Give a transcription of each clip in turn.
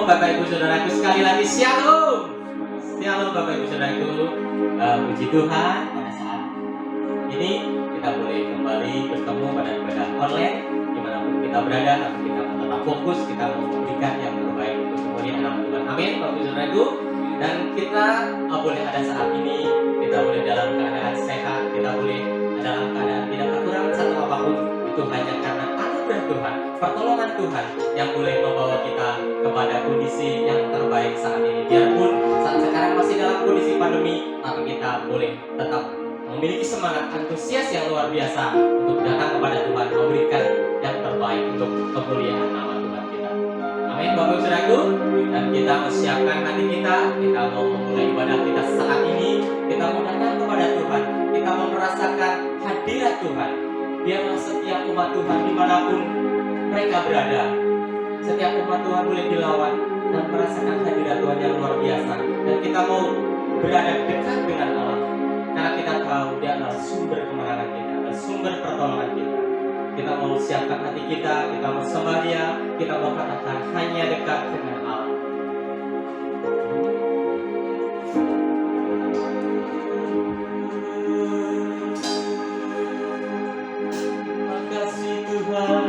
Bapak Ibu Saudaraku, sekali lagi Shalom. Shalom Bapak Ibu Saudaraku. Puji Tuhan, pada saat ini kita boleh kembali bertemu pada ibadah online dimanapun kita berada, tapi kita tetap fokus, kita memberikan yang terbaik untuk kemuliaan nama Tuhan. Amin Bapak Ibu Saudaraku. Dan kita boleh ada saat ini, kita boleh dalam keadaan sehat, kita boleh dalam keadaan tidak kekurangan satu apapun. Itu hanya karena anugerah Tuhan, pertolongan Tuhan yang boleh membawa kita kepada kondisi yang terbaik saat ini. Biarpun saat sekarang masih dalam kondisi pandemi, tapi kita boleh tetap memiliki semangat antusias yang luar biasa untuk datang kepada Tuhan, memberikan yang terbaik untuk kemuliaan nama Tuhan kita. Amin Bapak Ibu Saudaraku. Dan kita mempersiapkan hati kita mau memulai ibadah kita saat ini, kita mau datang kepada Tuhan, kita mau merasakan hadirat Tuhan. Biarlah setiap umat Tuhan dimanapun mereka berada, setiap umat Tuhan boleh dilawan dan merasakan hadirat Tuhan yang luar biasa. Dan kita mau berada dekat dengan Allah, karena kita tahu Dia adalah sumber kemenangan kita, adalah sumber pertolongan kita. Kita mau siapkan hati kita mau sembah Dia, kita mau katakan hanya dekat dengan Allah. Makasih Tuhan.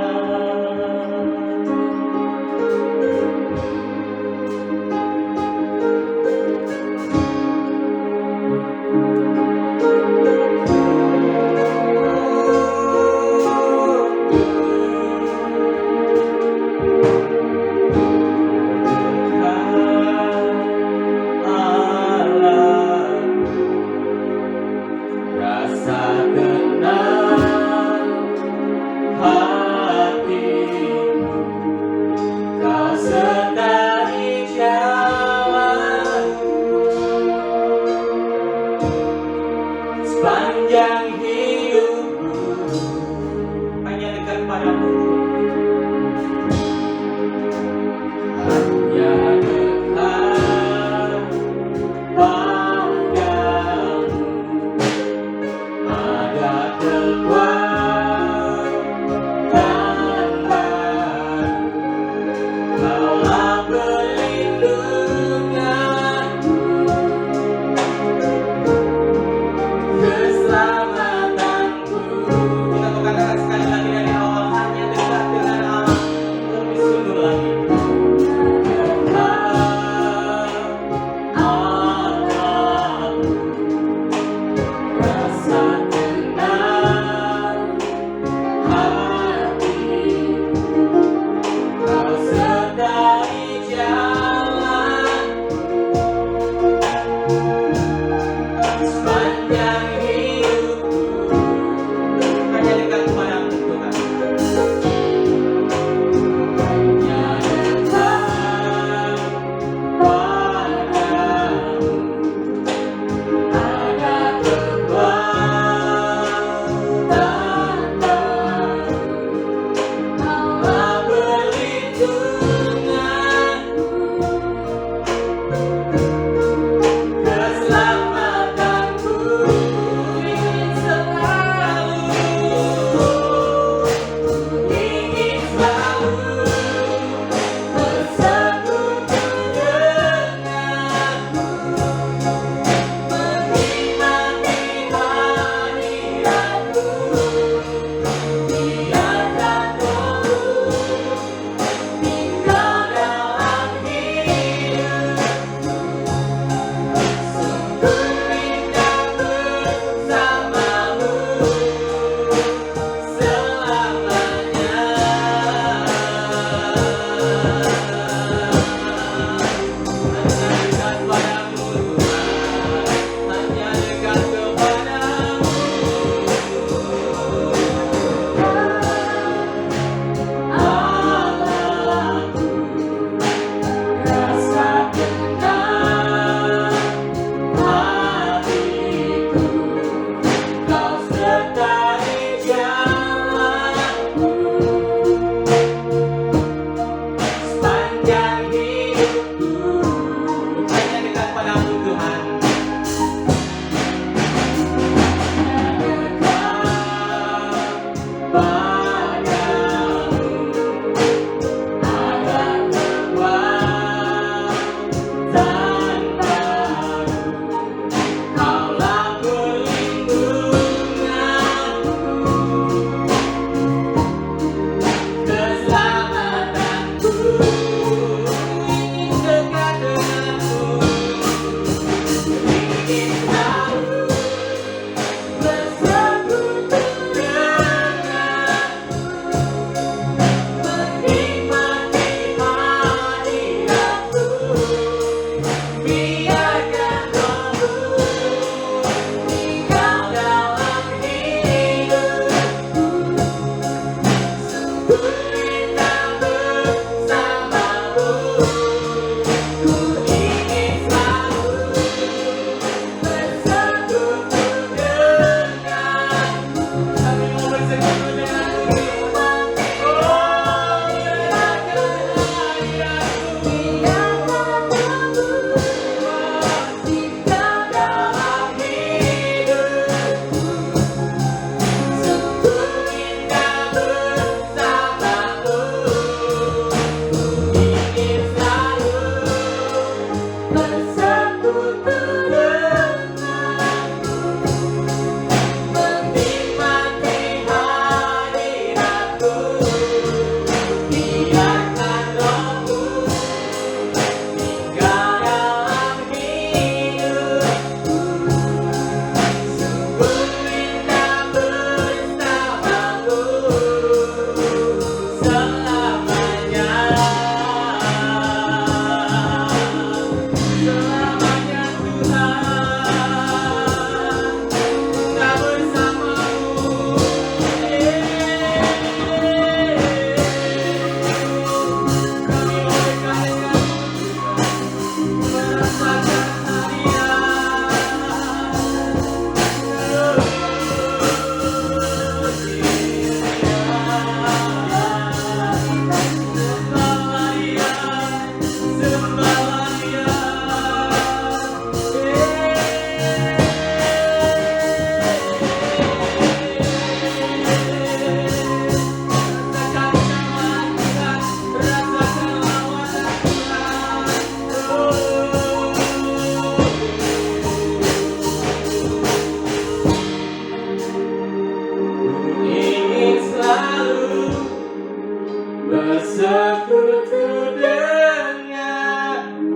bersekutu denganmu,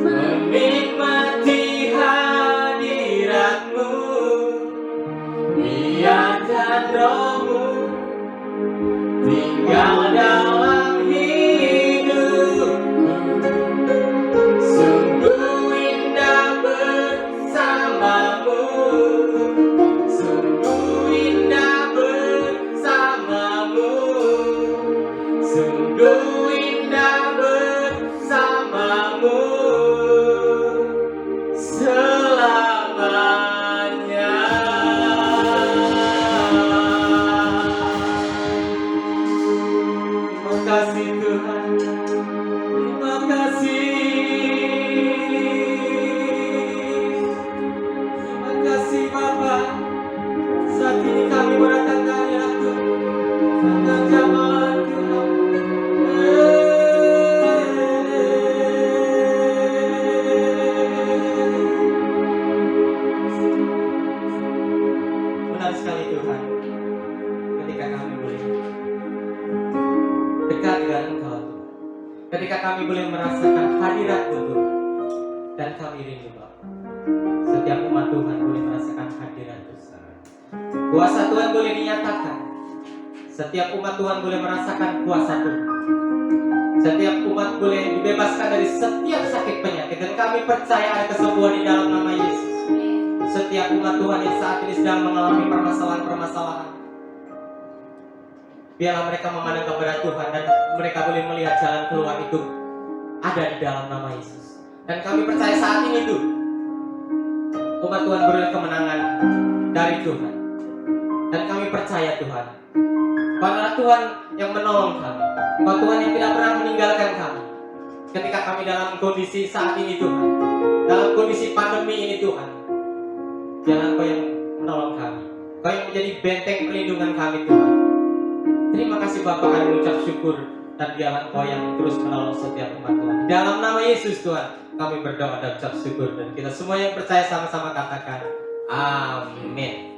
menikmati hadiratmu, biarkan rohmu tinggal dalam hidupku. Sungguh indah bersamamu, sungguh indah bersamamu, sungguh indah bersamamu selamanya. Terima kasih Tuhan, terima kasih. Terima kasih Bapa. Saat ini kami mendatangkan hadirat Tuhan, datang jamaah Tuhan. Benar sekali Tuhan, ketika kami boleh dekat dengan Engkau Tuhan, ketika kami boleh merasakan hadirat-Mu Tuhan, dan kami rindu Bapa, setiap umat Tuhan boleh merasakan hadirat Tuhan. Kuasa Tuhan boleh dinyatakan, setiap umat Tuhan boleh merasakan kuasa Tuhan, setiap umat boleh dibebaskan dari setiap sakit penyakit, dan kami percaya ada kesembuhan di dalam nama Yesus. Setiap umat Tuhan yang saat ini sedang mengalami permasalahan-permasalahan, biarlah mereka memandang kepada Tuhan dan mereka boleh melihat jalan keluar itu ada di dalam nama Yesus. Dan kami percaya saat ini tuh umat Tuhan beroleh kemenangan dari Tuhan. Dan kami percaya Tuhan, Bahwa Tuhan yang menolong kami, Bahwa Tuhan yang tidak pernah meninggalkan kami ketika kami dalam kondisi saat ini Tuhan, dalam kondisi pandemi ini Tuhan. Biarlah Kau yang menolong kami, Kau yang menjadi benteng perlindungan kami Tuhan. Terima kasih Bapa, kami mengucap syukur, dan biarlah Kau yang terus menolong setiap umat Tuhan. Dalam nama Yesus Tuhan, kami berdoa dan ucap syukur, dan kita semua yang percaya sama-sama katakan amin.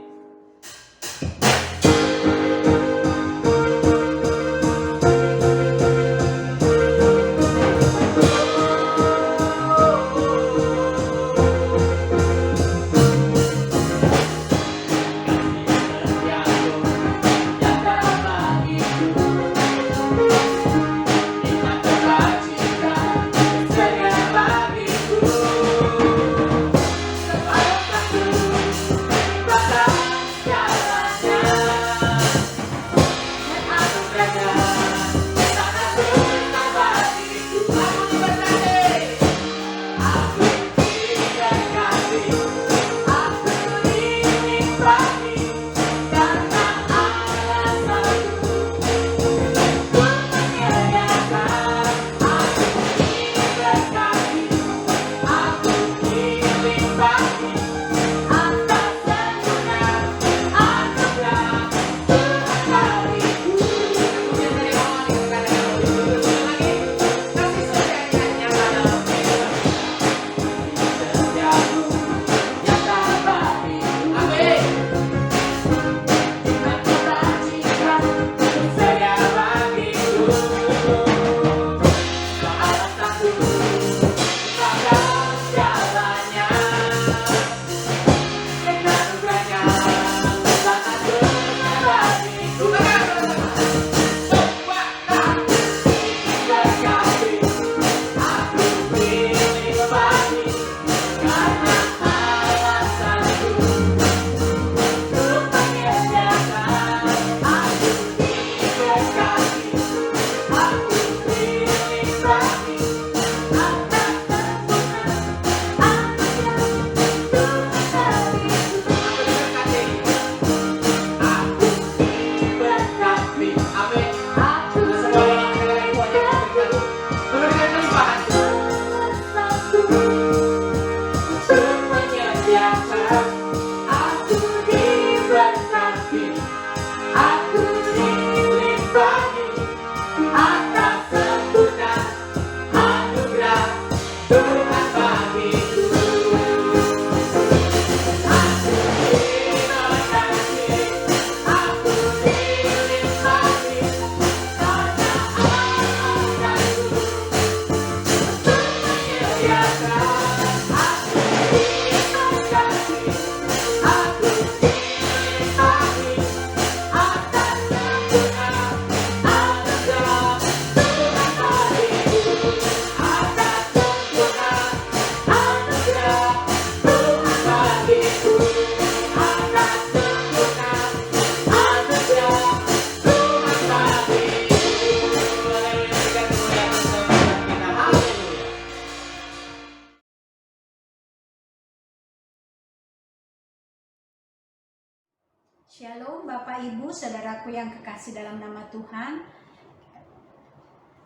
Shalom Bapak Ibu, Saudaraku yang kekasih dalam nama Tuhan.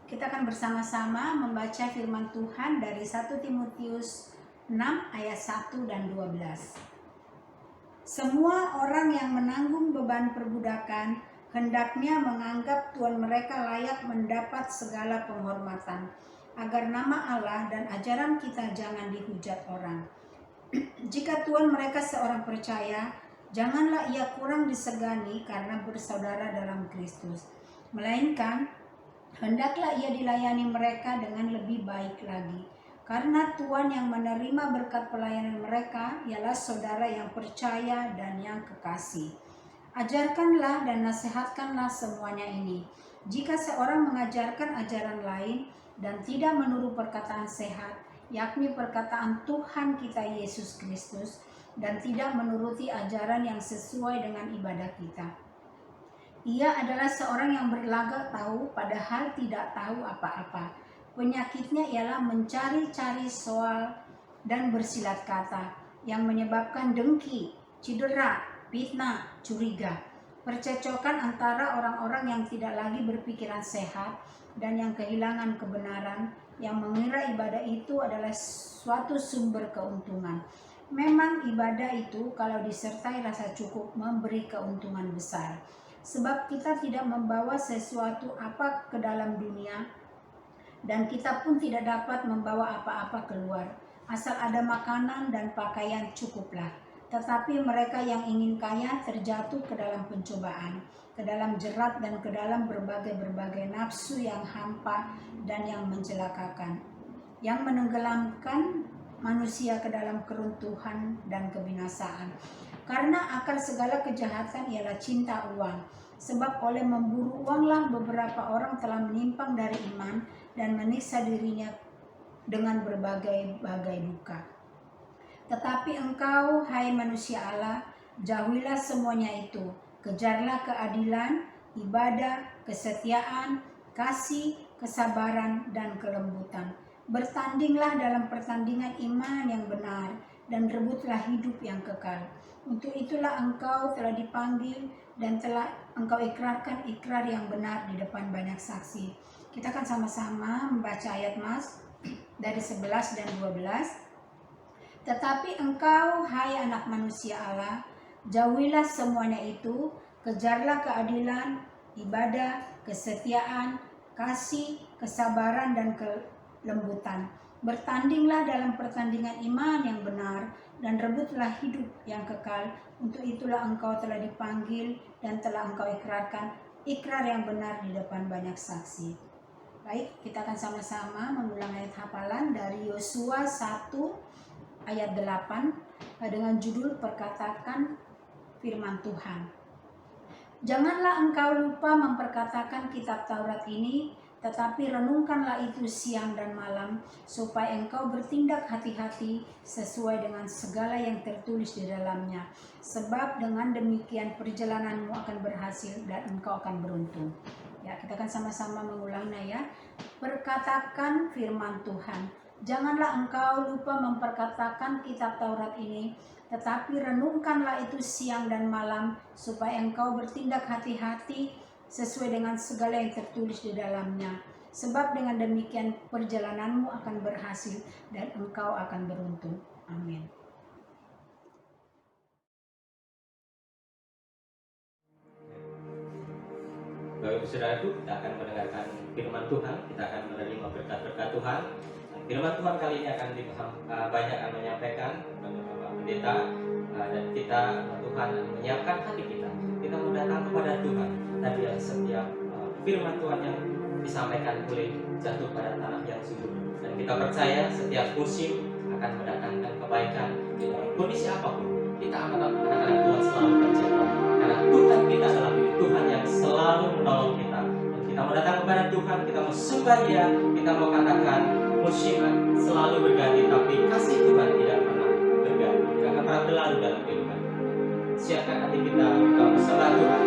Kita akan bersama-sama membaca firman Tuhan dari 1 Timotius 6 ayat 1 dan 12. Semua orang yang menanggung beban perbudakan hendaknya menganggap tuan mereka layak mendapat segala penghormatan, agar nama Allah dan ajaran kita jangan dihujat orang. Jika tuan mereka seorang percaya, janganlah ia kurang disegani karena bersaudara dalam Kristus, melainkan hendaklah ia dilayani mereka dengan lebih baik lagi. Karena Tuhan yang menerima berkat pelayanan mereka ialah saudara yang percaya dan yang kekasih. Ajarkanlah dan nasihatkanlah semuanya ini. Jika seorang mengajarkan ajaran lain dan tidak menurut perkataan sehat, yakni perkataan Tuhan kita Yesus Kristus, dan tidak menuruti ajaran yang sesuai dengan ibadah kita, ia adalah seorang yang berlagak tahu padahal tidak tahu apa-apa. Penyakitnya ialah mencari-cari soal dan bersilat kata yang menyebabkan dengki, cedera, fitnah, curiga, percecokan antara orang-orang yang tidak lagi berpikiran sehat dan yang kehilangan kebenaran, yang mengira ibadah itu adalah suatu sumber keuntungan. Memang ibadah itu kalau disertai rasa cukup memberi keuntungan besar. Sebab kita tidak membawa sesuatu apa ke dalam dunia, dan kita pun tidak dapat membawa apa-apa keluar. Asal ada makanan dan pakaian cukuplah. Tetapi mereka yang ingin kaya terjatuh ke dalam pencobaan, ke dalam jerat dan ke dalam berbagai nafsu yang hampa dan yang mencelakakan, yang menenggelamkan manusia ke dalam keruntuhan dan kebinasaan. Karena akar segala kejahatan ialah cinta uang. Sebab oleh memburu uanglah beberapa orang telah menyimpang dari iman dan menyiksa dirinya dengan berbagai duka. Tetapi engkau, hai manusia Allah, jauhilah semuanya itu. Kejarlah keadilan, ibadah, kesetiaan, kasih, kesabaran, dan kelembutan. Bertandinglah dalam pertandingan iman yang benar dan rebutlah hidup yang kekal. Untuk itulah engkau telah dipanggil dan telah engkau ikrarkan ikrar yang benar di depan banyak saksi. Kita akan sama-sama membaca ayat Mas dari 11 dan 12. Tetapi engkau, hai anak manusia Allah, jauhilah semuanya itu, kejarlah keadilan, ibadah, kesetiaan, kasih, kesabaran, dan kelembutan. Bertandinglah dalam pertandingan iman yang benar dan rebutlah hidup yang kekal. Untuk itulah engkau telah dipanggil dan telah engkau ikrarkan ikrar yang benar di depan banyak saksi. Baik, kita akan sama-sama mengulang ayat hafalan dari Yosua 1 ayat 8 dengan judul perkatakan firman Tuhan. Janganlah engkau lupa memperkatakan kitab Taurat ini, tetapi renungkanlah itu siang dan malam, supaya engkau bertindak hati-hati sesuai dengan segala yang tertulis di dalamnya. Sebab dengan demikian perjalananmu akan berhasil dan engkau akan beruntung. Ya, kita akan sama-sama mengulangnya ya. Perkatakan firman Tuhan. Janganlah engkau lupa memperkatakan kitab Taurat ini, tetapi renungkanlah itu siang dan malam, supaya engkau bertindak hati-hati sesuai dengan segala yang tertulis di dalamnya. Sebab dengan demikian perjalananmu akan berhasil dan engkau akan beruntung. Amin. Bapak Saudaraku, kita akan mendengarkan firman Tuhan, kita akan menerima berkat-berkat Tuhan. Firman Tuhan kali ini akan banyak akan menyampaikan kepada Bapak Pendeta, dan kita Tuhan menyiapkan hati kita. Kita mau datang kepada Tuhan. Tadi yang setiap firman Tuhan yang disampaikan boleh jatuh pada tanah yang subur. Dan kita percaya setiap musim akan mendatangkan kebaikan dalam kondisi apapun. Kita anak-anak Tuhan selalu percaya karena Tuhan kita adalah Tuhan yang selalu menolong kita. Dan kita mau datang kepada Tuhan, kita mau sembah Dia, kita mau katakan musim selalu berganti, tapi kasih Tuhan tidak pernah berganti, tidak akan pernah berlalu dalam kehidupan. Siapkan hati kita mau sembah Tuhan.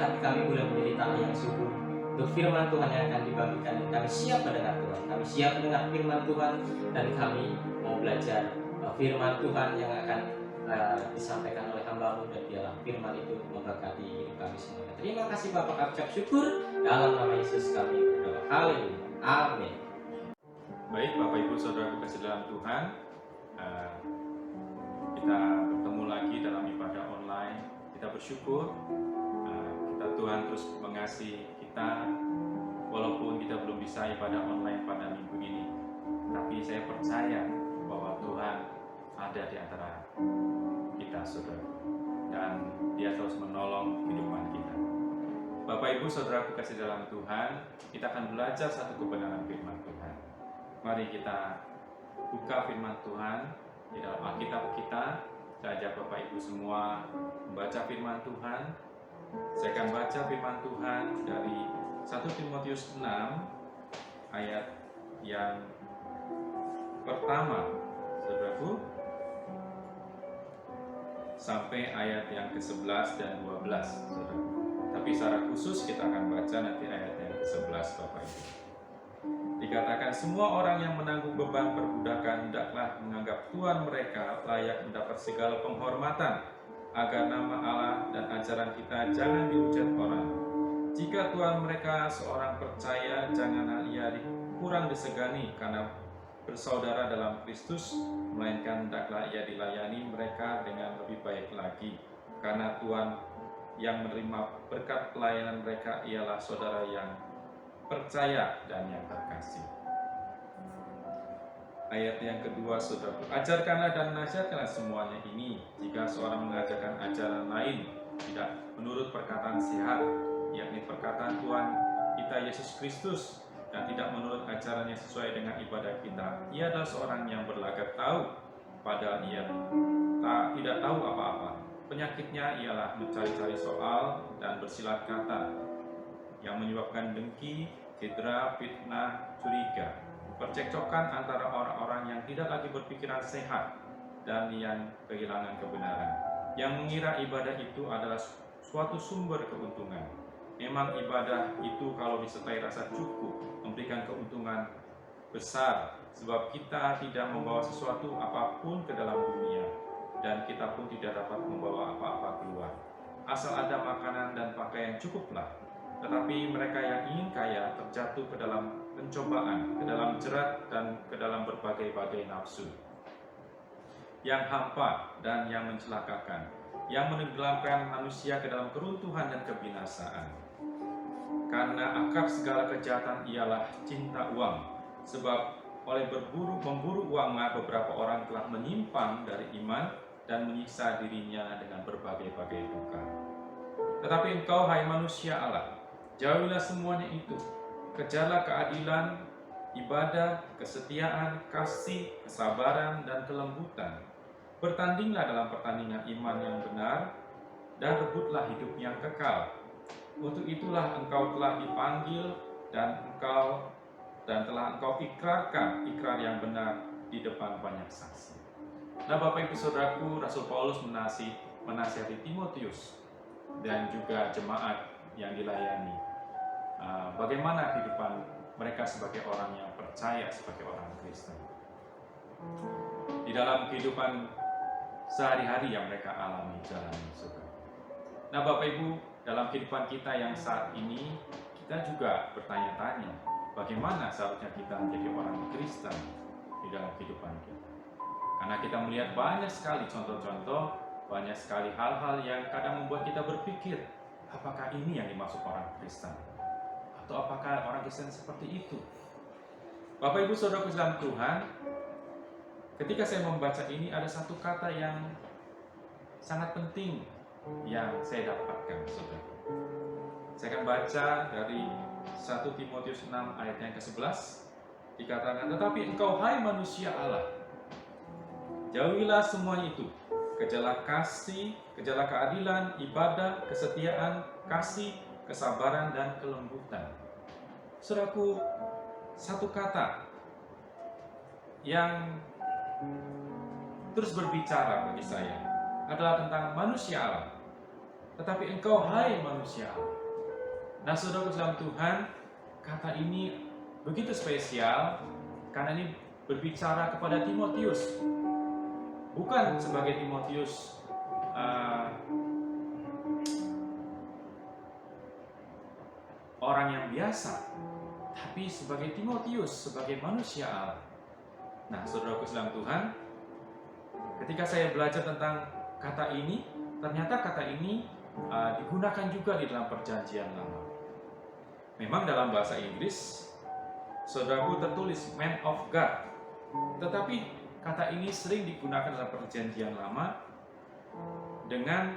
hati kami boleh menjadi tanah yang subur untuk firman Tuhan yang akan dibagikan. Kami siap mendengar Tuhan, kami siap mendengar firman Tuhan, dan kami mau belajar firman Tuhan yang akan disampaikan oleh hamba-Mu, dan biarlah firman itu memberkati hidup kami semuanya. Terima kasih Bapak, kami ucap syukur dalam nama Yesus kami berdoa. Haleluya. Amin. Baik, Bapak Ibu Saudara kasih dalam Tuhan, kita bertemu lagi dalam ibadah online. Kita bersyukur Tuhan terus mengasihi kita, walaupun kita belum bisa ibadah online pada minggu ini, tapi saya percaya bahwa Tuhan ada di antara kita, saudara, dan Dia terus menolong kehidupan kita. Bapak Ibu Saudara kasih dalam Tuhan, kita akan belajar satu kebenaran firman Tuhan. Mari kita buka firman Tuhan di dalam Alkitab kita. Saya ajak Bapak Ibu semua membaca firman Tuhan. Saya akan baca firman Tuhan dari 1 Timotius 6 ayat yang pertama, saudaraku, sampai ayat yang ke-11 dan 12, saudaraku. Tapi secara khusus kita akan baca nanti ayat yang ke-11, Bapak Ibu. Dikatakan, semua orang yang menanggung beban perbudakan hendaklah menganggap Tuhan mereka layak mendapat segala penghormatan, agar nama Allah dan ajaran kita jangan dihujat orang. Jika Tuhan mereka seorang percaya, janganlah ia kurang disegani karena bersaudara dalam Kristus, melainkan hendaklah ia dilayani mereka dengan lebih baik lagi. Karena Tuhan yang menerima berkat pelayanan mereka ialah saudara yang percaya dan yang terkasih. Ayat yang kedua, saudaraku, ajarkanlah dan nasihatkanlah semuanya ini. Jika seorang mengajarkan ajaran lain tidak menurut perkataan sehat, yakni perkataan Tuhan kita Yesus Kristus, dan tidak menurut ajarannya sesuai dengan ibadah kita, ia adalah seorang yang berlagak tahu, padahal ia tidak tahu apa-apa. Penyakitnya ialah mencari-cari soal dan bersilat kata, yang menyebabkan dengki, cedera, fitnah, curiga, percekcokan antara orang-orang yang tidak lagi berpikiran sehat dan yang kehilangan kebenaran, yang mengira ibadah itu adalah suatu sumber keuntungan. Memang ibadah itu kalau disertai rasa cukup memberikan keuntungan besar, sebab kita tidak membawa sesuatu apapun ke dalam dunia, dan kita pun tidak dapat membawa apa-apa keluar. Asal ada makanan dan pakaian cukuplah. Tetapi mereka yang ingin kaya terjatuh ke dalam pencobaan, ke dalam jerat, dan ke dalam berbagai-bagai nafsu yang hampa dan yang mencelakakan, yang menenggelamkan manusia ke dalam keruntuhan dan kebinasaan. Karena akar segala kejahatan ialah cinta uang, sebab oleh memburu uanglah beberapa orang telah menyimpang dari iman dan menyiksa dirinya dengan berbagai-bagai duka. Tetapi engkau, hai manusia Allah, jauhilah semuanya itu. Kejarlah keadilan, ibadah, kesetiaan, kasih, kesabaran, dan kelembutan. Bertandinglah dalam pertandingan iman yang benar, dan rebutlah hidup yang kekal. Untuk itulah engkau telah dipanggil, dan telah engkau ikrarkan ikrar yang benar di depan banyak saksi. Nah, Bapak Ibu Saudaraku, Rasul Paulus menasihati Timotius dan juga jemaat yang dilayani. Bagaimana kehidupan mereka sebagai orang yang percaya, sebagai orang Kristen, di dalam kehidupan sehari-hari yang mereka alami, jalani, saudara. Nah, Bapak Ibu, dalam kehidupan kita yang saat ini, kita juga bertanya-tanya, bagaimana seharusnya kita menjadi orang Kristen di dalam kehidupan kita. Karena kita melihat banyak sekali contoh-contoh, banyak sekali hal-hal yang kadang membuat kita berpikir, apakah ini yang dimaksud orang Kristen? Atau apakah orang Kristen seperti itu? Bapak Ibu Saudara dalam Tuhan, ketika saya membaca ini ada satu kata yang sangat penting yang saya dapatkan, saudara. Saya akan baca dari 1 Timotius 6 ayat yang ke-11. Dikatakan, tetapi engkau, hai manusia Allah, jauhilah semua itu. Kejarlah kasih, kejarlah keadilan, ibadah, kesetiaan, kasih, kesabaran, dan kelembutan. Saudaraku, satu kata yang terus berbicara bagi saya adalah tentang manusia Allah. tetapi engkau hai manusia Allah. Nah saudara dalam Tuhan, kata ini begitu spesial karena ini berbicara kepada Timotius. Bukan sebagai Timotius orang yang biasa, tapi sebagai Timotius, sebagai manusia Allah. Nah saudaraku dalam Tuhan, ketika saya belajar tentang kata ini, ternyata kata ini digunakan juga di dalam perjanjian lama. Memang dalam bahasa Inggris, saudaraku tertulis man of God, tetapi kata ini sering digunakan dalam perjanjian lama dengan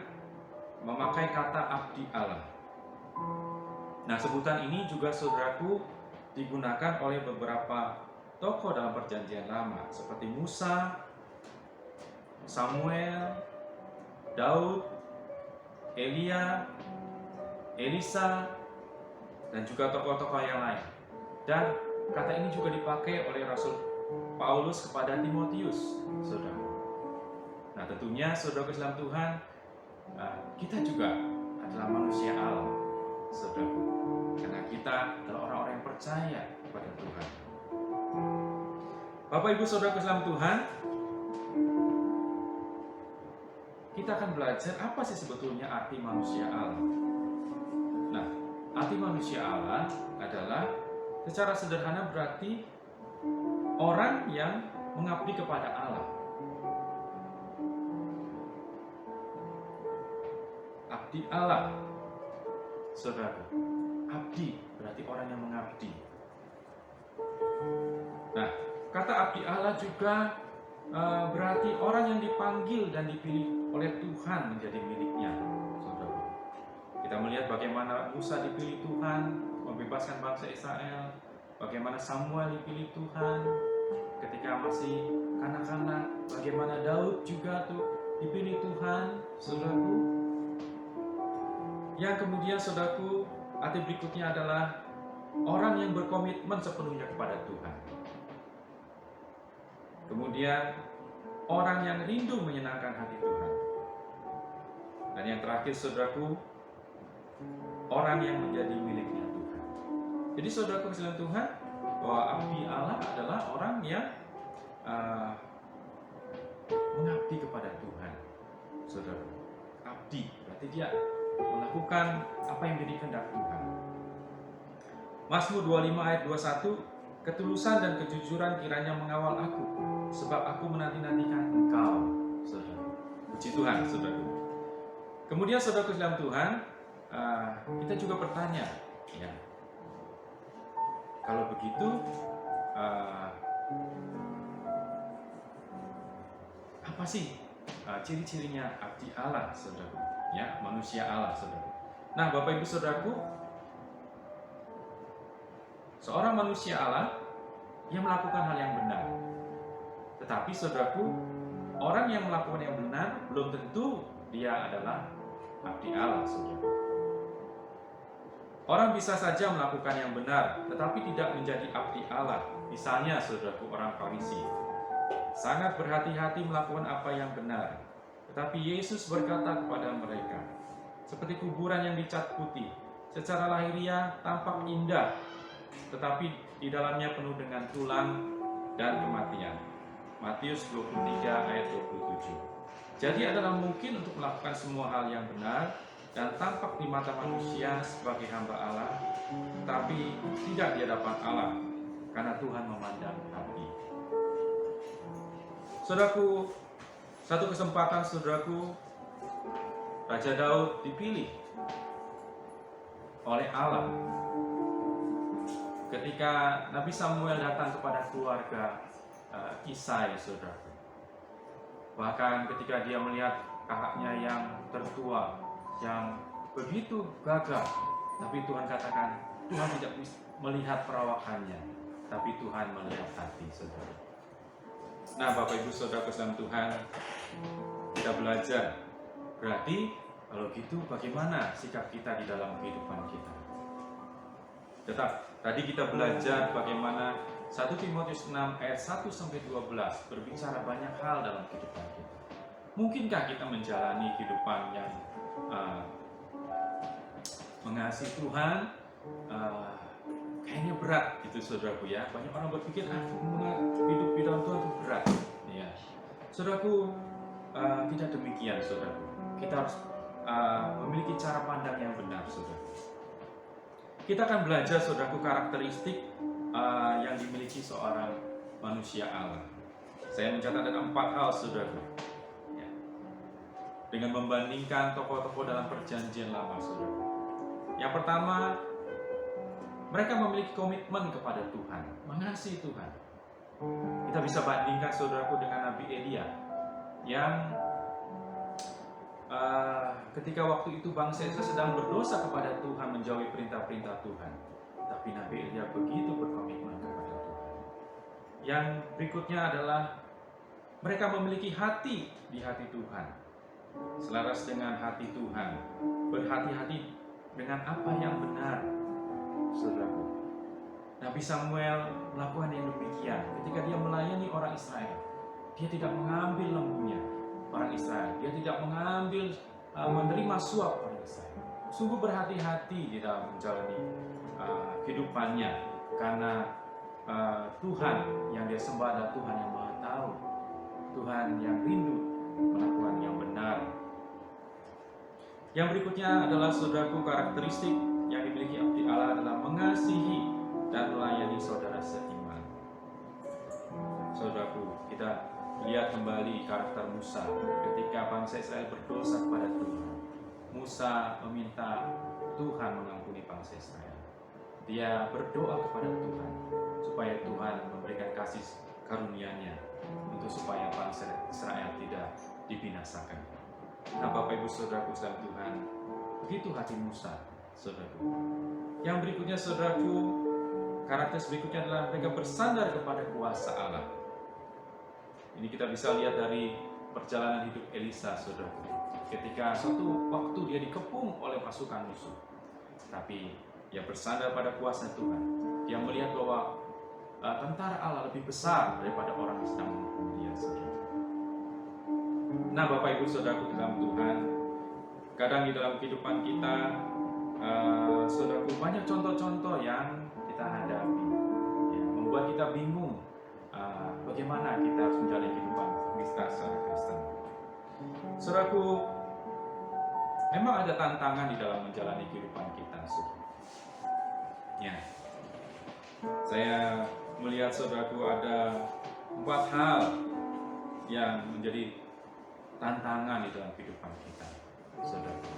memakai kata abdi Allah. Nah sebutan ini juga saudaraku digunakan oleh beberapa tokoh dalam perjanjian lama seperti Musa, Samuel, Daud, Elia, Elisa, dan juga tokoh-tokoh yang lain. Dan kata ini juga dipakai oleh Rasul Paulus kepada Timotius, saudara. Nah tentunya saudara dalam Tuhan, kita juga adalah manusia Allah, saudara. Karena kita adalah orang-orang yang percaya kepada Tuhan. Bapak Ibu Saudara dalam Tuhan, kita akan belajar apa sih sebetulnya arti manusia Allah. Nah, arti manusia Allah adalah secara sederhana berarti orang yang mengabdi kepada Allah. Abdi Allah, saudara. Abdi berarti orang yang mengabdi. Nah, kata abdi Allah juga berarti orang yang dipanggil dan dipilih oleh Tuhan menjadi miliknya, saudara. Kita melihat bagaimana Musa dipilih Tuhan membebaskan bangsa Israel, bagaimana Samuel dipilih Tuhan ketika masih kanak-kanak, bagaimana Daud juga dipilih Tuhan, saudaraku. Yang kemudian saudaraku, arti berikutnya adalah orang yang berkomitmen sepenuhnya kepada Tuhan. Kemudian orang yang rindu menyenangkan hati Tuhan. Dan yang terakhir saudaraku, orang yang menjadi miliknya Tuhan. Jadi saudaraku sekalian Tuhan, bahwa abdi Allah adalah orang yang mengabdi kepada Tuhan. Saudara, abdi berarti dia melakukan apa yang menjadi kehendak Tuhan. Mazmur 25 ayat 21, ketulusan dan kejujuran kiranya mengawal aku, sebab aku menanti-nantikan Engkau, saudara. Puji Tuhan, saudara. Kemudian saudaraku dalam Tuhan, kita juga bertanya, ya, kalau begitu, apa sih ciri-cirinya abdi Allah, saudaraku? Ya, manusia Allah, saudara. Nah, Bapak Ibu Saudaraku, seorang manusia Allah yang melakukan hal yang benar. Tetapi saudaraku, orang yang melakukan yang benar belum tentu dia adalah abdi Allah, saudara. Orang bisa saja melakukan yang benar, tetapi tidak menjadi abdi Allah. Misalnya, saudaraku, orang Farisi sangat berhati-hati melakukan apa yang benar. Tetapi Yesus berkata kepada mereka, seperti kuburan yang dicat putih, secara lahiriah tampak indah, tetapi di dalamnya penuh dengan tulang dan kematian. Matius 23 ayat 27. Jadi adalah mungkin untuk melakukan semua hal yang benar dan tampak di mata manusia sebagai hamba Allah, tapi tidak di hadapan Allah, karena Tuhan memandang hati. Saudaraku, satu kesempatan saudaraku, Raja Daud dipilih oleh Allah ketika Nabi Samuel datang kepada keluarga Isai, saudaraku. Bahkan ketika dia melihat kakaknya yang tertua, yang begitu gagah, tapi Tuhan katakan, Tuhan tidak melihat perawakannya, tapi Tuhan melihat hati, saudara. Nah, Bapak Ibu Saudara dalam Tuhan, kita belajar. Berarti kalau gitu bagaimana sikap kita di dalam kehidupan kita? Tetap, tadi kita belajar bagaimana 1 Timotius 6 ayat 1-12 berbicara banyak hal dalam kehidupan kita. Mungkinkah kita menjalani kehidupan yang mengasihi Tuhan kayaknya berat gitu saudaraku ya. Banyak orang berpikir hidup di dalam Tuhan itu berat. Ya. Saudaraku, tidak demikian saudaraku. Kita harus memiliki cara pandang yang benar saudaraku. Kita akan belajar saudaraku karakteristik yang dimiliki seorang manusia Allah. Saya mencatat ada 4 hal saudaraku. Ya. Dengan membandingkan tokoh-tokoh dalam perjanjian lama saudaraku. Yang pertama, mereka memiliki komitmen kepada Tuhan, mengasihi Tuhan. Kita bisa bandingkan saudaraku dengan Nabi Elia yang ketika waktu itu bangsa Israel sedang berdosa kepada Tuhan, menjauhi perintah-perintah Tuhan. Tapi Nabi Elia begitu berkomitmen kepada Tuhan. Yang berikutnya adalah mereka memiliki hati di hati Tuhan, selaras dengan hati Tuhan, berhati-hati dengan apa yang benar. Saudaraku, Nabi Samuel melakukan yang demikian ketika dia melayani orang Israel. Dia tidak mengambil lembunya orang Israel, dia tidak mengambil menerima suap orang Israel. Sungguh berhati-hati di dalam menjalani kehidupannya, karena Tuhan yang dia sembah adalah Tuhan yang Maha Tahu, Tuhan yang rindu melakukan yang benar. Yang berikutnya adalah saudaraku, karakteristik yang dimiliki abdi Allah adalah mengasihi dan melayani saudara seiman. Saudaraku, kita lihat kembali karakter Musa ketika bangsa Israel berdosa kepada Tuhan. Musa meminta Tuhan mengampuni bangsa Israel. Dia berdoa kepada Tuhan supaya Tuhan memberikan kasih karunia-Nya untuk supaya bangsa Israel tidak dibinasakan. Nah, Bapak Ibu Saudaraku dalam Tuhan, begitu hati Musa, saudaraku. Yang berikutnya saudaraku, karakter berikutnya adalah mereka bersandar kepada kuasa Allah. Ini kita bisa lihat dari perjalanan hidup Elisa, saudaraku. Ketika suatu waktu dia dikepung oleh pasukan musuh, tapi dia bersandar pada kuasa Tuhan. Dia melihat bahwa tentara Allah lebih besar daripada orang yang sedang menghukum dia, saudaraku. Nah, Bapak Ibu Saudaraku dalam Tuhan, kadang di dalam kehidupan kita, saudaraku, banyak contoh-contoh yang kita hadapi, ya, membuat kita bingung bagaimana kita harus menjalani kehidupan kita secara Kristen. Saudaraku, memang ada tantangan di dalam menjalani kehidupan kita, saudara. Ya, saya melihat saudaraku ada 4 hal yang menjadi tantangan di dalam kehidupan kita, saudaraku.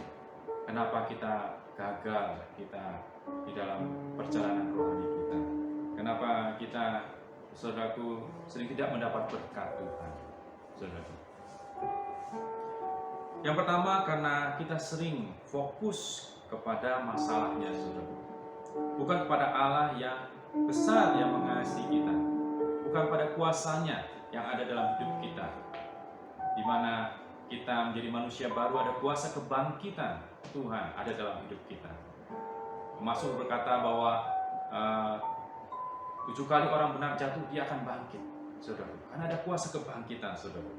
Kenapa kita gagal kita di dalam perjalanan rohani kita? Kenapa kita, saudaraku, sering tidak mendapat berkat Tuhan, saudaraku? Yang pertama, karena kita sering fokus kepada masalahnya, saudaraku. Bukan kepada Allah yang besar yang mengasihi kita, bukan pada kuasanya yang ada dalam hidup kita, di mana kita menjadi manusia baru, ada kuasa kebangkitan Tuhan ada dalam hidup kita. Mazmur berkata bahwa 7 kali orang benar jatuh, dia akan bangkit, saudaraku. Karena ada kuasa kebangkitan, saudaraku.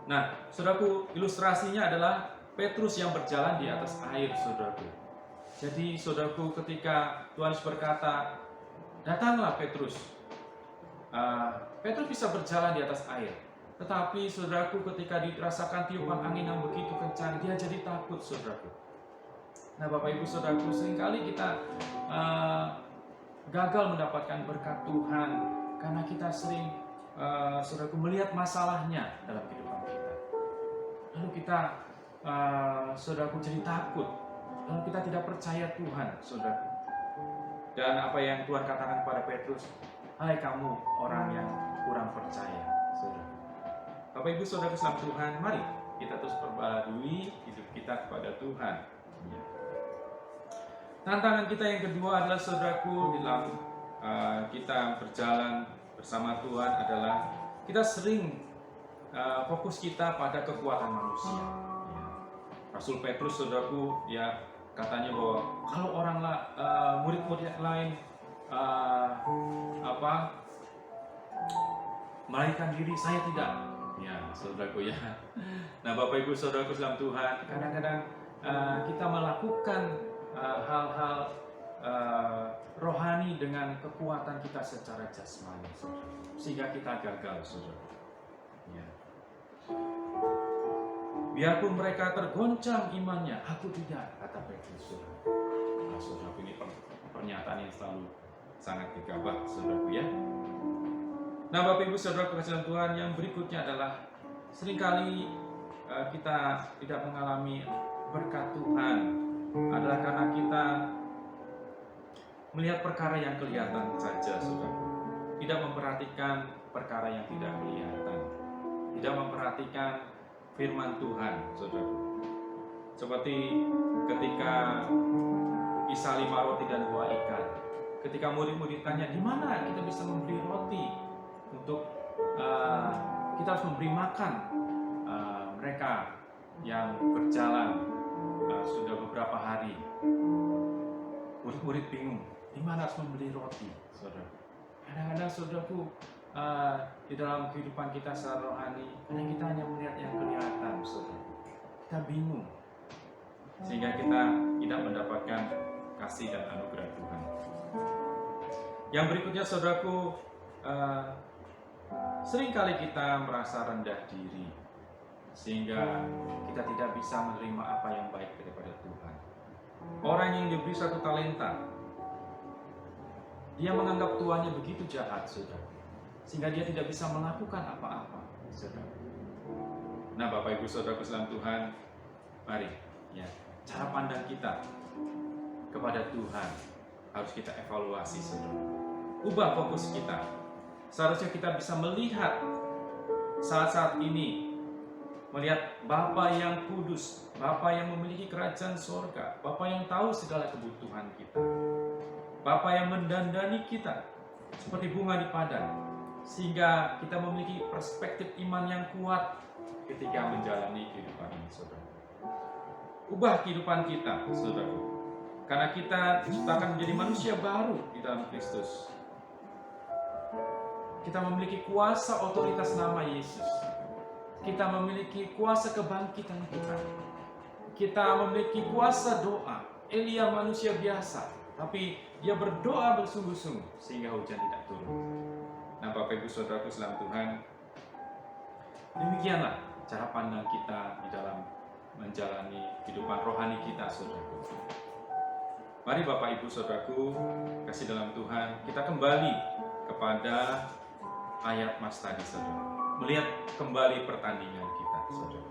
Nah, saudaraku, ilustrasinya adalah Petrus yang berjalan di atas air, saudaraku. Jadi, saudaraku, ketika Tuhan berkata, datanglah Petrus. Petrus bisa berjalan di atas air. Tetapi saudaraku, ketika dirasakan tiupan angin yang begitu kencang, dia jadi takut, saudaraku. Nah, Bapak Ibu Saudaraku, seringkali kita gagal mendapatkan berkat Tuhan karena kita sering, saudaraku, melihat masalahnya dalam kehidupan kita. Lalu kita, saudaraku, jadi takut. Lalu kita tidak percaya Tuhan, saudaraku. Dan apa yang Tuhan katakan kepada Petrus, hai kamu orang yang kurang percaya, saudaraku. Bapak Ibu Saudara dalam Tuhan, mari kita terus perbarui hidup kita kepada Tuhan. Ya. Tantangan kita yang kedua adalah, saudaraku, dalam kita berjalan bersama Tuhan adalah kita sering fokus kita pada kekuatan manusia. Ya. Rasul Petrus, saudaraku, ya, katanya bahwa kalau orang murid-murid lain melarikan diri, saya tidak. Ya, saudaraku, ya. Nah, Bapak Ibu Saudaraku dalam Tuhan, kadang-kadang kita melakukan hal-hal rohani dengan kekuatan kita secara jasmani, saudara. Sehingga kita gagal, saudara. Ya. Biarpun mereka tergoncang imannya, aku tidak, kata Petrus, saudara. Nah, saudara, ini pernyataan yang selalu sangat gegabah, saudaraku ya. Nah, Bapak Ibu Saudara kekasihan Tuhan, yang berikutnya adalah seringkali kita tidak mengalami berkat Tuhan adalah karena kita melihat perkara yang kelihatan saja, saudara. Tidak memperhatikan perkara yang tidak kelihatan. Tidak memperhatikan firman Tuhan, saudara. Seperti ketika kisah 5 roti dan 2 ikan. Ketika murid-murid tanya, di mana kita bisa membeli roti untuk kita harus memberi makan mereka yang berjalan sudah beberapa hari. Murid-murid bingung, di mana harus membeli roti, saudara. Kadang-kadang, saudaraku, di dalam kehidupan kita secara rohani, kadang kita hanya melihat yang kelihatan, saudara. Kita bingung, sehingga kita tidak mendapatkan kasih dan anugerah Tuhan. Yang berikutnya, saudaraku, seringkali kita merasa rendah diri, sehingga kita tidak bisa menerima apa yang baik daripada Tuhan. Orang yang diberi 1 talenta, dia menganggap tuannya begitu jahat, saudara, sehingga dia tidak bisa melakukan apa-apa, saudara. Nah, Bapak Ibu Saudaraku dalam Tuhan, mari ya, cara pandang kita kepada Tuhan harus kita evaluasi, saudara. Ubah fokus kita. Seharusnya kita bisa melihat saat-saat ini, melihat Bapa yang kudus, Bapa yang memiliki kerajaan sorga, Bapa yang tahu segala kebutuhan kita, Bapa yang mendandani kita seperti bunga di padang, sehingga kita memiliki perspektif iman yang kuat ketika menjalani kehidupan ini, saudara. Ubah kehidupan kita, saudara, karena kita diciptakan menjadi manusia baru di dalam Kristus. Kita memiliki kuasa otoritas nama Yesus. Kita memiliki kuasa kebangkitan kita. Kita memiliki kuasa doa. Elia manusia biasa, tapi dia berdoa bersungguh-sungguh sehingga hujan tidak turun. Nah, Bapak Ibu Saudaraku dalam Tuhan, demikianlah cara pandang kita di dalam menjalani kehidupan rohani kita, saudaraku. Mari Bapak Ibu Saudaraku kasih dalam Tuhan, kita kembali kepada ayat Mas tadi, saudara. Melihat kembali pertandingan kita, saudara.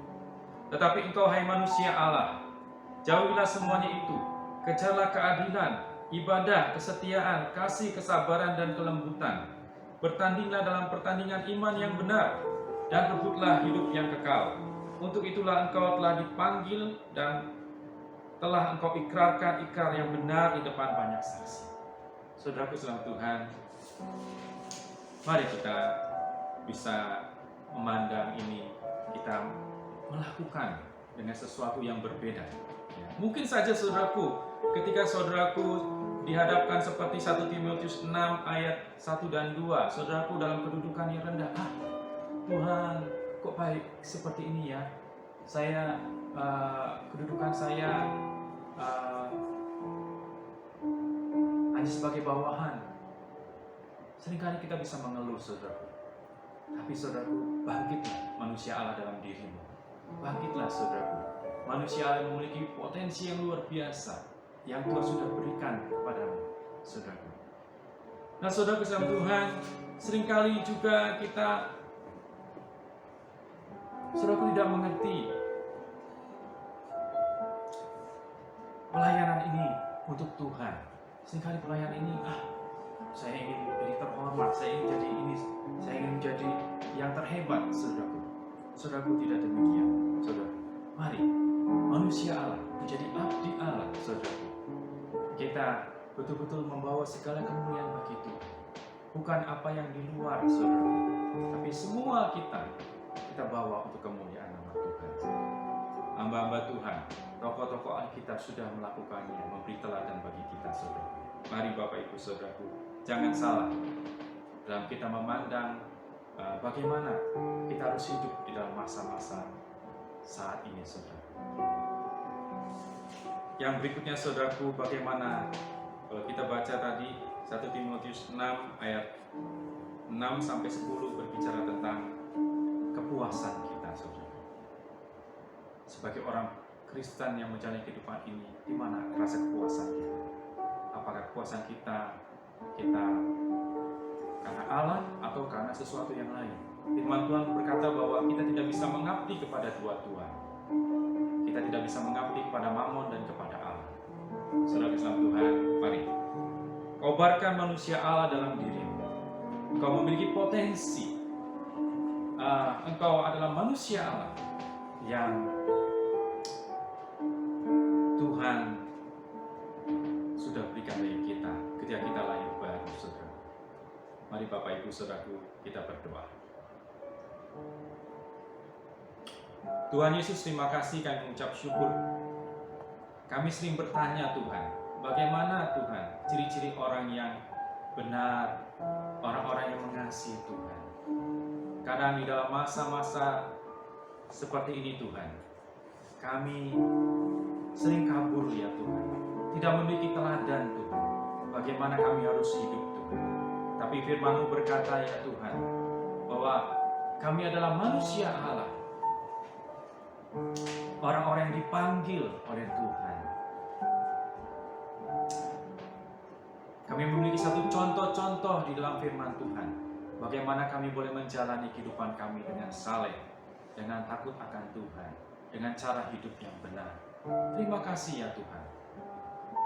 Tetapi engkau, hai manusia Allah, jauhilah semuanya itu. Kejarlah keadilan, ibadah, kesetiaan, kasih, kesabaran, dan kelembutan. Bertandinglah dalam pertandingan iman yang benar, dan rebutlah hidup yang kekal. Untuk itulah engkau telah dipanggil dan telah engkau ikrarkan ikrar yang benar di depan banyak saksi. Saudaraku dalam Tuhan, mari kita bisa memandang ini, kita melakukan dengan sesuatu yang berbeda. Ya. Mungkin saja, saudaraku, ketika saudaraku dihadapkan seperti 1 Timotius 6 ayat 1 dan 2, saudaraku dalam kedudukan yang rendah, Tuhan, kok baik seperti ini ya? Saya, kedudukan saya hanya sebagai bawahan. Seringkali kita bisa mengeluh, saudaraku. Tapi saudaraku, bangkitlah manusia Allah dalam dirimu. Bangkitlah, saudaraku. Manusia Allah yang memiliki potensi yang luar biasa yang Tuhan sudah berikan kepadamu, saudaraku. Nah, saudaraku dalam Tuhan, seringkali juga kita, saudaraku, tidak mengerti pelayanan ini untuk Tuhan. Seringkali pelayanan ini, saya ingin jadi terhormat, saya ingin jadi ini, saya ingin menjadi yang terhebat, saudaraku. Saudaraku, tidak demikian, saudara. Mari, manusia Allah menjadi abdi Allah, saudaraku. Kita betul-betul membawa segala kemuliaan bagi Tuhan. Bukan apa yang di luar, saudaraku, tapi semua kita bawa untuk kemuliaan nama Tuhan. Hamba-hamba Tuhan, tokoh-tokoh Alkitab sudah melakukannya, memberi teladan bagi kita, saudara. Mari Bapak Ibu Saudaraku, jangan salah dalam kita memandang bagaimana kita harus hidup di dalam masa-masa saat ini, saudara. Yang berikutnya saudaraku, bagaimana kalau kita baca tadi 1 Timotius 6 ayat 6 sampai 10 berbicara tentang kepuasan kita, saudara. Sebagai orang Kristen yang menjalani kehidupan ini, di mana rasa kepuasan kita? Apakah kepuasan kita karena Allah atau karena sesuatu yang lain? Firman Tuhan berkata bahwa kita tidak bisa mengabdi kepada dua tuan. Kita tidak bisa mengabdi kepada Mammon dan kepada Allah. Saudara Islam Tuhan, mari kobarkan manusia Allah dalam dirimu. Engkau memiliki potensi. Engkau adalah manusia Allah yang Tuhan sudah berikan bagi kita ketika kita lahir baru, saudara. Mari Bapak Ibu Saudaraku, kita berdoa. Tuhan Yesus, terima kasih, kami mengucap syukur. Kami sering bertanya Tuhan, bagaimana Tuhan ciri-ciri orang yang benar, orang-orang yang mengasihi Tuhan. Kadang di dalam masa-masa seperti ini Tuhan, kami sering kabur ya Tuhan, tidak memiliki teladan Tuhan, bagaimana kami harus hidup Tuhan. Tapi firman-Mu berkata ya Tuhan, bahwa kami adalah manusia Allah, orang-orang yang dipanggil oleh Tuhan. Kami memiliki satu contoh-contoh di dalam firman Tuhan, bagaimana kami boleh menjalani kehidupan kami dengan saleh, dengan takut akan Tuhan, dengan cara hidup yang benar. Terima kasih ya Tuhan.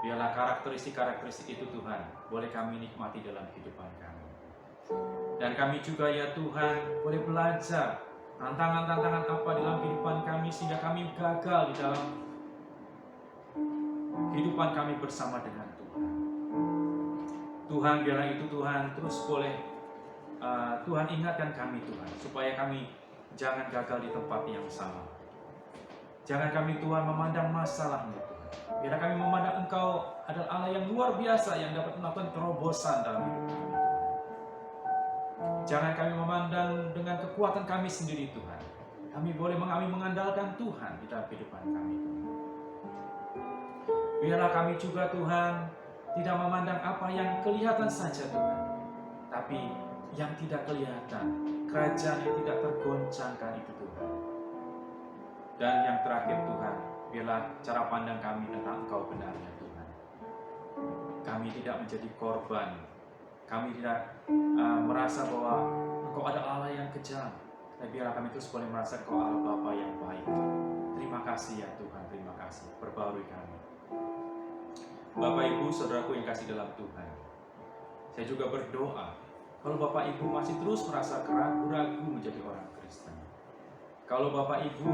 Biarlah karakteristik-karakteristik itu Tuhan boleh kami nikmati dalam kehidupan kami. Dan kami juga ya Tuhan boleh belajar tantangan-tantangan apa dalam kehidupan kami, sehingga kami gagal di dalam kehidupan kami bersama dengan Tuhan. Tuhan, biarlah itu Tuhan terus boleh Tuhan ingatkan kami Tuhan, supaya kami jangan gagal di tempat yang sama. Jangan kami Tuhan memandang masalahnya Tuhan. Biarlah kami memandang Engkau adalah Allah yang luar biasa, yang dapat melakukan terobosan dalam hidup kami. Jangan kami memandang dengan kekuatan kami sendiri Tuhan. Kami mengandalkan Tuhan di dalam kehidupan kami Tuhan. Biarlah kami juga Tuhan tidak memandang apa yang kelihatan saja Tuhan, tapi yang tidak kelihatan, kerajaan yang tidak tergoncangkan itu Tuhan. Dan yang terakhir Tuhan, biarlah cara pandang kami tentang Engkau benarnya Tuhan. Kami tidak menjadi korban. Kami tidak merasa bahwa Engkau ada Allah yang kejam. Tapi biarlah kami terus boleh merasa Engkau Allah Bapa yang baik. Terima kasih ya Tuhan, terima kasih. Perbarui kami. Bapak Ibu, saudaraku yang kasih dalam Tuhan, saya juga berdoa kalau Bapak Ibu masih terus merasa ragu-ragu menjadi orang Kristen. Kalau Bapak Ibu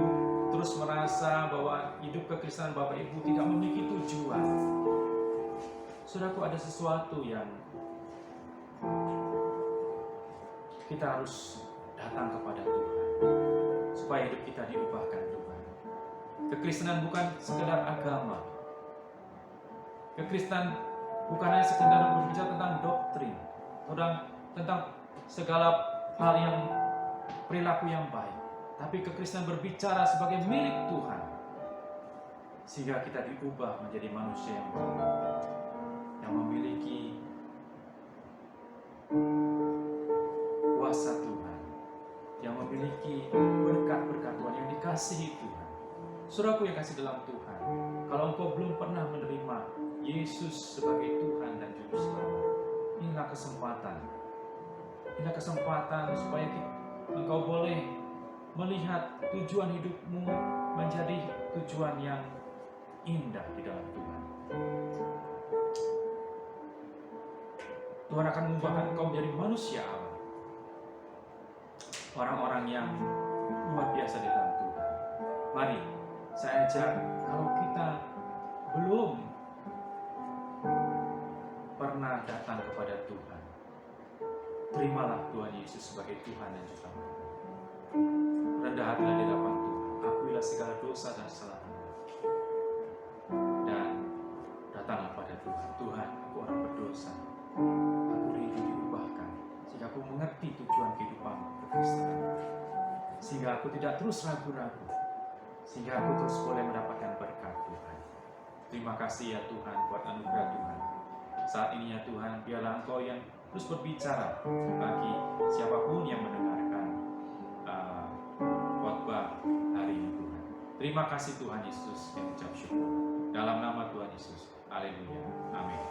terus merasa bahwa hidup kekristenan Bapak Ibu tidak memiliki tujuan, saudaraku, ada sesuatu yang kita harus datang kepada Tuhan supaya hidup kita diubahkan Tuhan. Kekristenan bukan sekedar agama. Kekristenan bukan hanya sekedar berbicara tentang doktrin, tentang segala hal yang perilaku yang baik. Tapi kekristenan berbicara sebagai milik Tuhan, sehingga kita diubah menjadi manusia yang baru, yang memiliki kuasa Tuhan, yang memiliki berkat-berkat Tuhan, yang dikasihi Tuhan. Saudaraku yang kasih dalam Tuhan, kalau engkau belum pernah menerima Yesus sebagai Tuhan dan Juru Selamat, inilah kesempatan supaya engkau boleh melihat tujuan hidupmu menjadi tujuan yang indah di dalam Tuhan. Tuhan akan mengubahkan engkau menjadi manusia Allah, orang-orang yang luar biasa di dalam Tuhan. Mari saya ajak, kalau kita belum pernah datang kepada Tuhan, terimalah Tuhan Yesus sebagai Tuhan dan Juru Selamat. Rendah hatilah di hadapan Tuhan, akuilah segala dosa dan kesalahanmu, dan datanglah pada Tuhan. Tuhan, aku orang berdosa, aku rindu diubahkan, sehingga aku mengerti tujuan kehidupan kekristenan, sehingga aku tidak terus ragu-ragu, sehingga aku terus boleh mendapatkan berkat Tuhan. Terima Terima kasih ya Tuhan buat anugerah Tuhan. Saat ini ya Tuhan, biarlah Engkau yang terus berbicara bagi siapapun yang mendengarkan khotbah hari ini Tuhan. Terima kasih Tuhan Yesus, yang ucap syukur. Dalam nama Tuhan Yesus. Haleluya. Amin.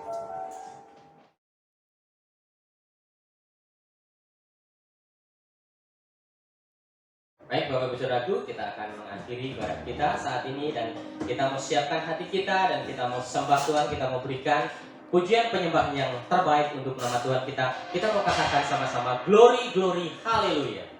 Baik Bapak Ibu Saudaraku, kita akan mengakhiri ibadah kita saat ini dan kita mau siapkan hati kita dan kita mau sembah Tuhan, kita mau berikan pujian penyembah yang terbaik untuk nama Tuhan kita. Kita mau katakan sama-sama glory, glory, haleluya.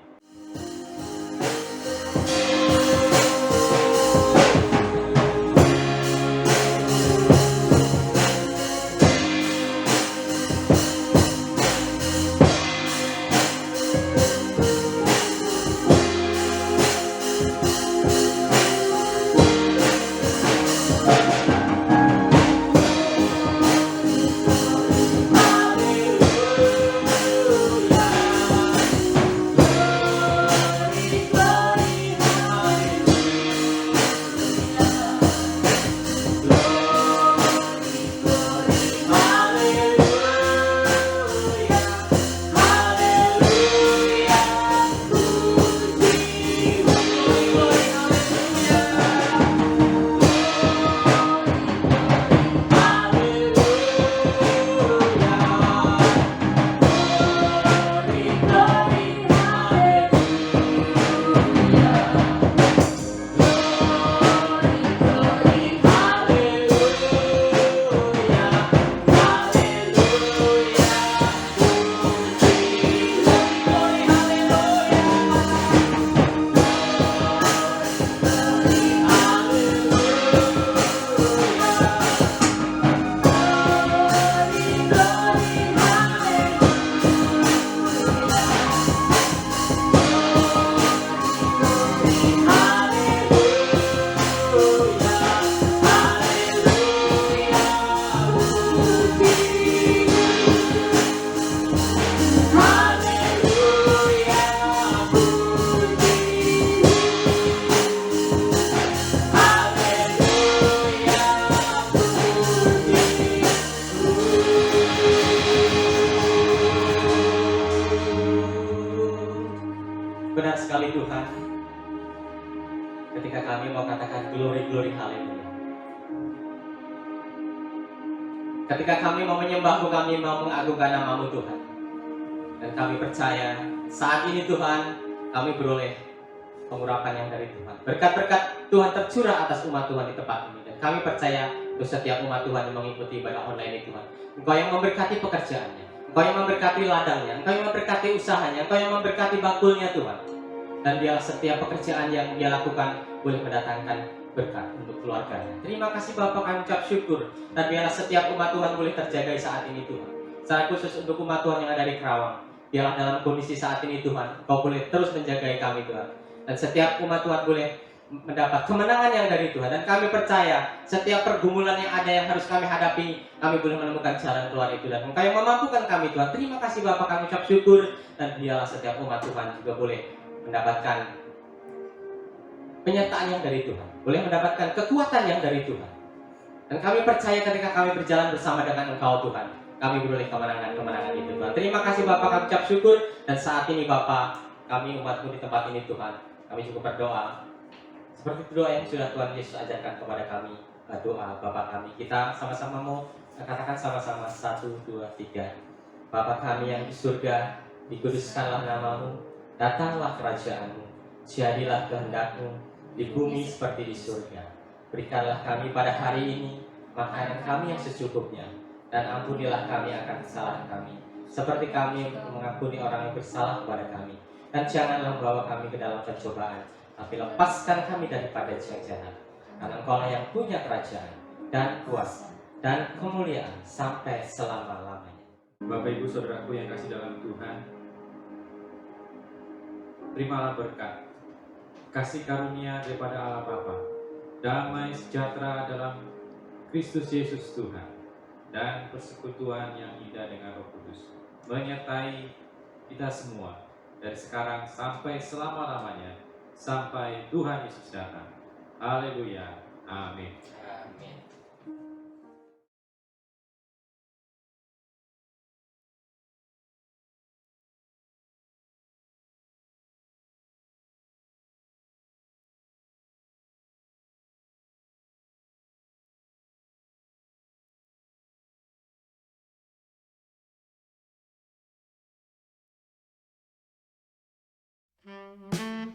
Benar sekali Tuhan, ketika kami mau katakan glory, glory, haleluya. Ketika kami mau menyembah-Mu, kami mau mengagungkan nama-Mu Tuhan. Dan kami percaya saat ini Tuhan, kami beroleh pengurapan yang dari Tuhan. Berkat-berkat Tuhan tercurah atas umat Tuhan di tempat ini. Dan kami percaya untuk setiap umat Tuhan yang mengikuti ibadah online ini Tuhan. Engkau yang memberkati pekerjaannya, Engkau yang memberkati ladangnya, Engkau yang memberkati usahanya, Engkau yang memberkati bakulnya Tuhan. Dan biarlah setiap pekerjaan yang dia lakukan boleh mendatangkan berkat untuk keluarganya. Terima kasih Bapak, kami ucap syukur. Dan biarlah setiap umat Tuhan boleh terjaga saat ini Tuhan. Secara khusus untuk umat Tuhan yang ada di Kerawang, biarlah dalam kondisi saat ini Tuhan, Kau boleh terus menjaga kami Tuhan. Dan setiap umat Tuhan boleh mendapat kemenangan yang dari Tuhan. Dan kami percaya setiap pergumulan yang ada yang harus kami hadapi, kami boleh menemukan jalan keluar itu. Dan Engkau yang memampukan kami Tuhan. Terima kasih Bapak, kami ucap syukur. Dan biarlah setiap umat Tuhan juga boleh mendapatkan penyertaan yang dari Tuhan, boleh mendapatkan kekuatan yang dari Tuhan. Dan kami percaya ketika kami berjalan bersama dengan Engkau Tuhan, kami beroleh kemenangan-kemenangan itu Tuhan. Terima kasih Bapak, kami ucap syukur. Dan saat ini Bapak, kami umat-Mu di tempat ini Tuhan, kami juga berdoa seperti doa yang sudah Tuhan Yesus ajarkan kepada kami. Doa Bapak kami, kita sama-sama mau katakan sama-sama 1, 2, 3. Bapa kami yang di surga, dikuduskanlah nama-Mu, datanglah kerajaan-Mu, jadilah kehendak-Mu di bumi seperti di surga. Berikanlah kami pada hari ini makanan kami yang secukupnya, dan ampunilah kami akan kesalahan kami, seperti kami mengampuni orang yang bersalah kepada kami. Dan janganlah membawa kami ke dalam pencobaan, tapi lepaskan kami daripada yang jahat. Karena Engkau-lah yang punya kerajaan dan kuasa dan kemuliaan sampai selama-lamanya. Bapak Ibu Saudaraku yang kasih dalam Tuhan, terimalah berkat, kasih karunia daripada Allah Bapa, damai sejahtera dalam Kristus Yesus Tuhan, dan persekutuan yang indah dengan Roh Kudus menyertai kita semua dari sekarang sampai selama-lamanya, sampai Tuhan Yesus datang. Haleluya. Amin. Amin. Amin.